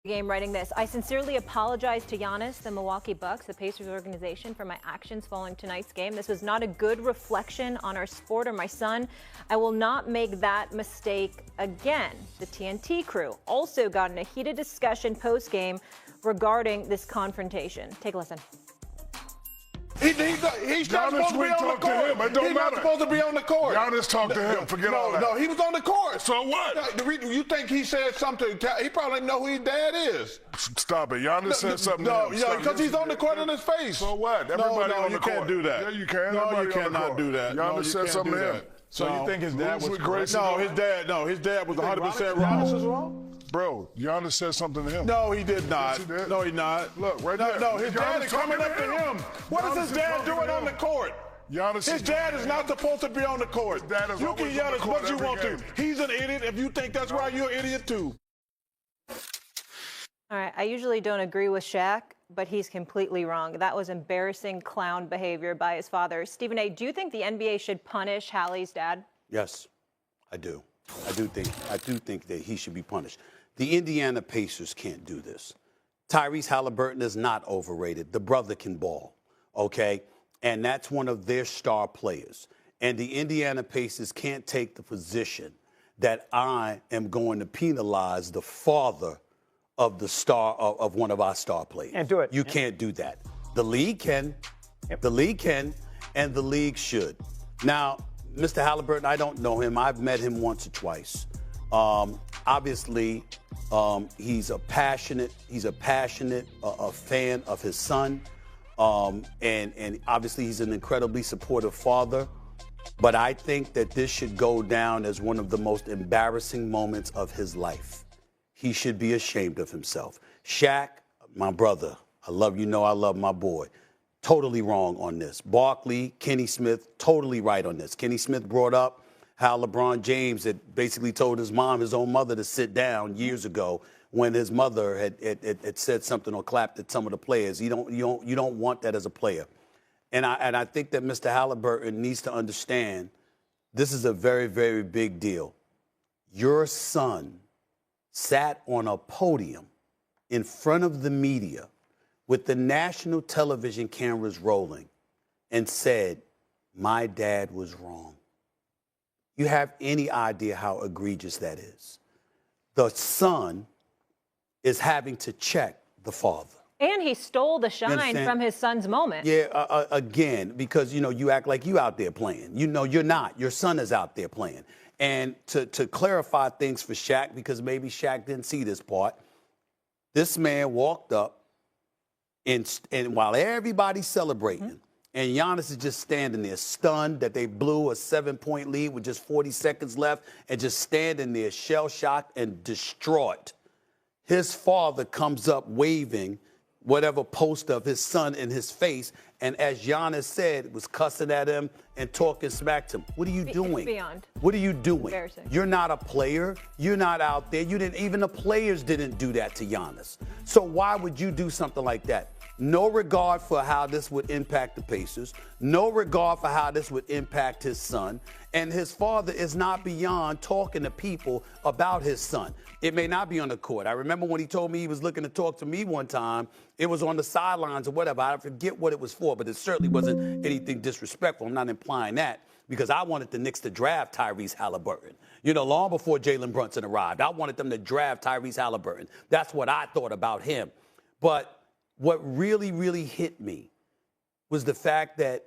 Game writing this. I sincerely apologize to Giannis, the Milwaukee Bucks, the Pacers organization, for my actions following tonight's game. This was not a good reflection on our sport or my son. I will not make that mistake again. The TNT crew also got in a heated discussion post-game regarding this confrontation. Take a listen. He's not supposed to be on the court. It don't He's matter. not supposed to be on the court. Giannis talked to him. Forget all that. No, he was on the court. So what? You think he said something? He probably didn't know who his dad is. Stop it. Giannis said something No, to him. because he's on the court in his face. So what? Everybody on the court. You can't do that. Yeah, you can. No, Everybody you on the cannot court. do that. Giannis said something to him. So you think his dad was correct? No, his dad was 100% wrong. Giannis was wrong? Bro, Giannis said something to him. No, he did not. Yes, he did. No, he not. Look, right there. No, his dad Giannis is coming up to him. What is Giannis his dad talking doing to on the him. court? His dad is not supposed to be on the court. His dad is You can always yell on the as court much as you every want to. game. He's an idiot. If you think that's right, you're an idiot too. All right, I usually don't agree with Shaq, but he's completely wrong. That was embarrassing clown behavior by his father. Stephen A., do you think the NBA should punish Hallie's dad? Yes, I do. I do think that he should be punished. The Indiana Pacers can't do this. Tyrese Haliburton is not overrated. The brother can ball, okay? And that's one of their star players. And the Indiana Pacers can't take the position that I am going to penalize the father of the star of one of our star players. Can't do it. You can't do that. The league can. Yep. The league can, and the league should. Now, Mr. Haliburton, I don't know him. I've met him once or twice. Obviously, he's a passionate fan of his son, and obviously he's an incredibly supportive father. But I think that this should go down as one of the most embarrassing moments of his life. He should be ashamed of himself. Shaq, my brother, I love you know I love my boy. Totally wrong on this. Barkley, Kenny Smith, totally right on this. Kenny Smith brought up how LeBron James had basically told his mom, his own mother, to sit down years ago when his mother had said something or clapped at some of the players. You don't want that as a player. And I think that Mr. Haliburton needs to understand this is a very, very big deal. Your son sat on a podium in front of the media with the national television cameras rolling and said, my dad was wrong. You have any idea how egregious that is? The son is having to check the father. And he stole the shine from his son's moment. Yeah, again, because, you act like you out there playing. You're not. Your son is out there playing. And to clarify things for Shaq, because maybe Shaq didn't see this part, this man walked up and while everybody's celebrating, and Giannis is just standing there stunned that they blew a 7-point lead with just 40 seconds left and just standing there shell-shocked and distraught. His father comes up waving whatever poster of his son in his face, and as Giannis said, was cussing at him and talking smack to him. What are you doing? Beyond. What are you doing? Embarrassing. You're not a player. You're not out there. Even the players didn't do that to Giannis. So why would you do something like that? No regard for how this would impact the Pacers. No regard for how this would impact his son. And his father is not beyond talking to people about his son. It may not be on the court. I remember when he told me he was looking to talk to me one time, it was on the sidelines or whatever. I forget what it was for, but it certainly wasn't anything disrespectful. I'm not implying that because I wanted the Knicks to draft Tyrese Haliburton. Long before Jalen Brunson arrived, I wanted them to draft Tyrese Haliburton. That's what I thought about him. But what really, really hit me was the fact that,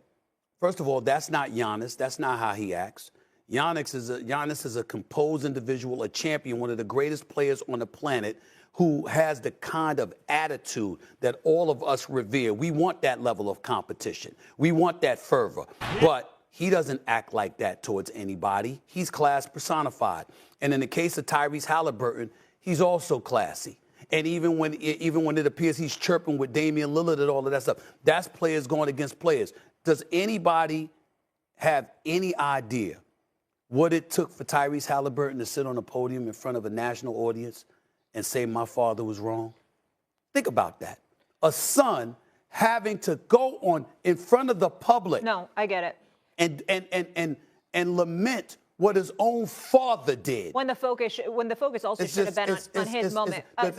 first of all, that's not Giannis. That's not how he acts. Giannis is a composed individual, a champion, one of the greatest players on the planet who has the kind of attitude that all of us revere. We want that level of competition. We want that fervor. But he doesn't act like that towards anybody. He's class personified. And in the case of Tyrese Haliburton, he's also classy. And even when it appears he's chirping with Damian Lillard and all of that stuff, that's players going against players. Does anybody have any idea what it took for Tyrese Haliburton to sit on a podium in front of a national audience and say my father was wrong? Think about that. A son having to go on in front of the public. No, I get it. And lament what his own father did. When the focus also should have been on his moment. The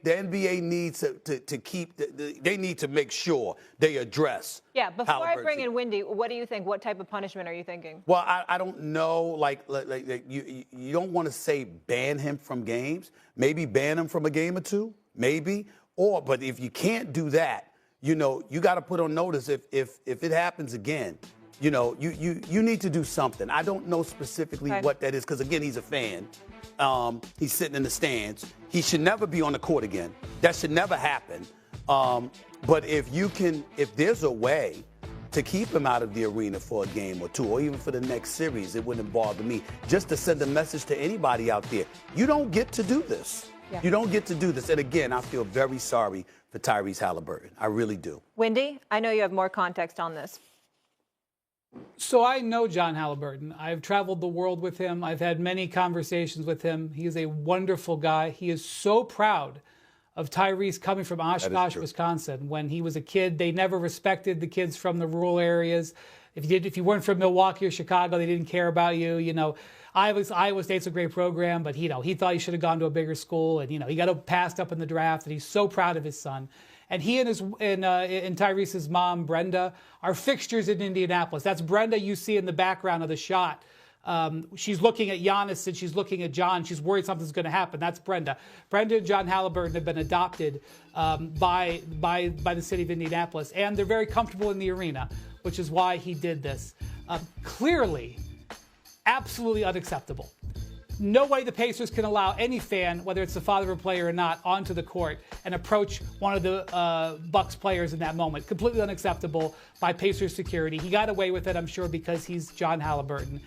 NBA needs to keep. They need to make sure they address. Yeah, before Haliburton. I bring in Windy, what do you think? What type of punishment are you thinking? Well, I don't know. Like you don't want to say ban him from games. Maybe ban him from a game or two. Maybe. But if you can't do that, you got to put on notice if it happens again. You need to do something. I don't know specifically what that is because, again, he's a fan. He's sitting in the stands. He should never be on the court again. That should never happen. But if there's a way to keep him out of the arena for a game or two, or even for the next series, it wouldn't bother me. Just to send a message to anybody out there, you don't get to do this. Yeah. You don't get to do this. And again, I feel very sorry for Tyrese Haliburton. I really do. Wendy, I know you have more context on this. So I know John Haliburton. I've traveled the world with him. I've had many conversations with him. He is a wonderful guy. He is so proud of Tyrese coming from Oshkosh, Wisconsin. When he was a kid, they never respected the kids from the rural areas. If you weren't from Milwaukee or Chicago, they didn't care about you. Iowa State's a great program, but he thought he should have gone to a bigger school, and he got passed up in the draft. And he's so proud of his son. And he and Tyrese's mom, Brenda, are fixtures in Indianapolis. That's Brenda you see in the background of the shot. She's looking at Giannis and she's looking at John. She's worried something's going to happen. That's Brenda. Brenda and John Haliburton have been adopted by the city of Indianapolis, and they're very comfortable in the arena, which is why he did this. Clearly, absolutely unacceptable. No way the Pacers can allow any fan, whether it's the father of a player or not, onto the court and approach one of the Bucks players in that moment. Completely unacceptable by Pacers security. He got away with it, I'm sure, because he's John Haliburton.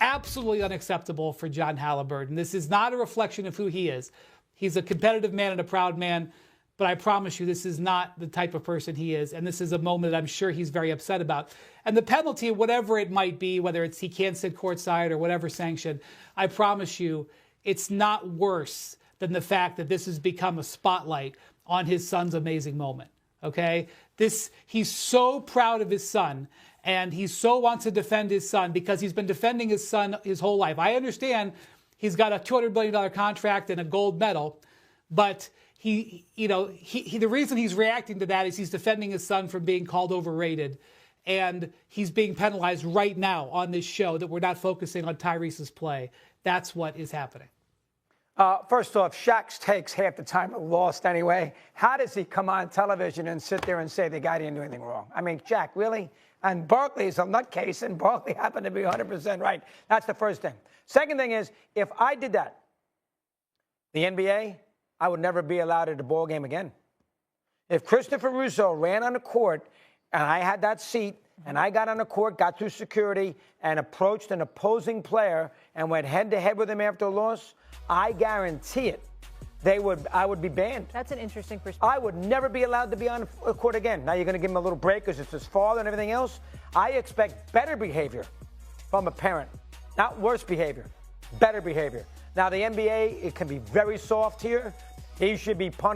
Absolutely unacceptable for John Haliburton. This is not a reflection of who he is. He's a competitive man and a proud man, but I promise you this is not the type of person he is, and this is a moment that I'm sure he's very upset about. And the penalty, whatever it might be, whether it's he can't sit courtside or whatever sanction, I promise you it's not worse than the fact that this has become a spotlight on his son's amazing moment, okay? He's so proud of his son, and he so wants to defend his son because he's been defending his son his whole life. I understand he's got a $200 billion contract and a gold medal, but the reason he's reacting to that is he's defending his son from being called overrated, and he's being penalized right now on this show that we're not focusing on Tyrese's play. That's what is happening. First off, Shaq's takes half the time are lost anyway. How does he come on television and sit there and say the guy didn't do anything wrong? I mean, Shaq, really? And Barkley is a nutcase, and Barkley happened to be 100% right. That's the first thing. Second thing is, if I did that, the NBA, I would never be allowed at a ball game again. If Christopher Russo ran on the court and I had that seat and I got on the court, got through security, and approached an opposing player and went head-to-head with him after a loss, I guarantee it, I would be banned. That's an interesting perspective. I would never be allowed to be on the court again. Now you're going to give him a little break because it's his father and everything else. I expect better behavior from a parent, not worse behavior, better behavior. Now the NBA, it can be very soft here. He should be punished.